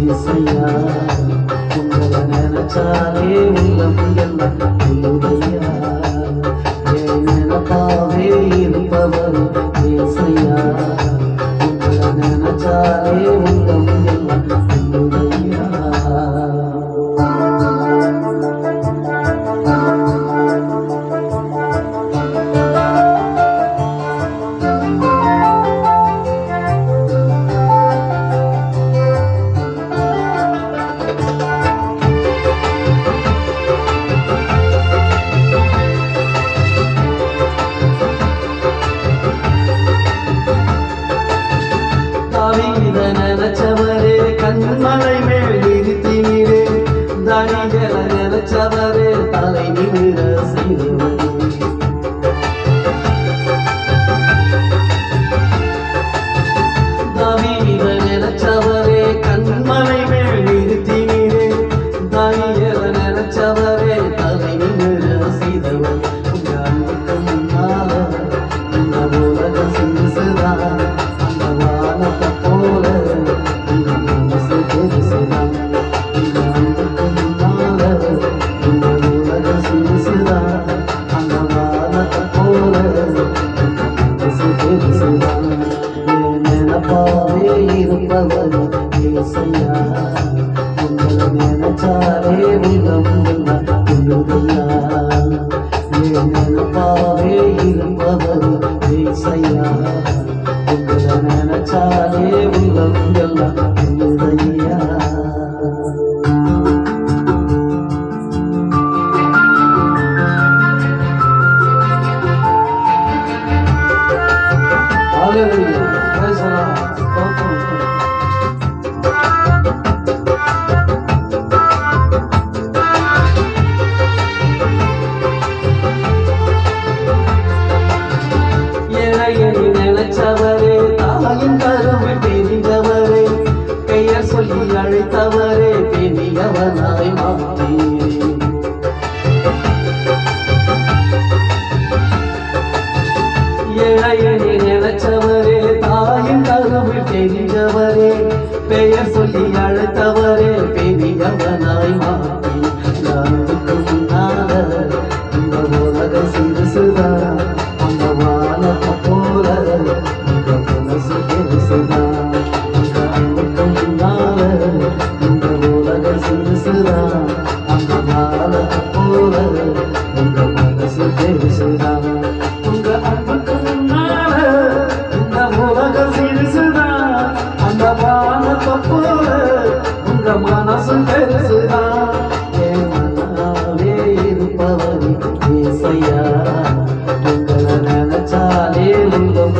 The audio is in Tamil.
ஏசையா உங்களை நினைச்சாலே உள்ளம் எல்லாம் துள்ளுதையா என் நினைப்பாவே இருப்பவர் ஏசையா உங்களை நினைச்சாலே உள்ளம் எல்லாம் துள்ளுதையா நினைச்சவரே கண்மலை மேல் நிறுத்தினீரே தானியேல நினைச்சவரே தலை நிமிர செய்தவரே தாவீத நினைச்சவரே கண்மலை மேல் நிறுத்தினீரே தானியேல நினைச்சவரே தலை நிமிர செய்தவரே உங்க அன்புக்கு முன்னால இந்த உலக சிறுசுதான் அந்த வானத்தை போல நினைப்பாவே இருப்பவர் ஏசையா உங்களை நினைச்சாலே உள்ளம் எல்லாம் துள்ளுதையா நினைப்பாவே இருப்பவர் ஏசையா உங்களை நினைச்சாலே உள்ளம் எல்லாம் துள்ளுதையா நினைச்சவரே தாயின் கருவை தெரிந்தவரே பெயர் சொல்லி அழைத்தவரே பெரியவனாய் மாற்றீரே ஏழையனை நினைச்சவரே தாயின் கருவை தெரிந்தவரே பெயர் சொல்லி அழைத்தவரே பெரியவனாய் மாற்றி நானுக்கு முன்னால இந்த உலக சிறுசுதான் அந்த வானத்தை போல இந்த மனசு பெருசுதான் அந்த அன்புக்கு முன்னால இந்த உலக சிறுசுதான் அந்த வானத்தை போல இந்த மனசு பெருசுதான் உங்க அன்புக்கு முன்னால இந்த உலக சிறுசுதான் அந்த வானத்தை போல உங்க மனசு பெருசுதான் என் மனாவே இருப்பவர் ஏசையா உங்களை நினைச்சாலே உள்ளம்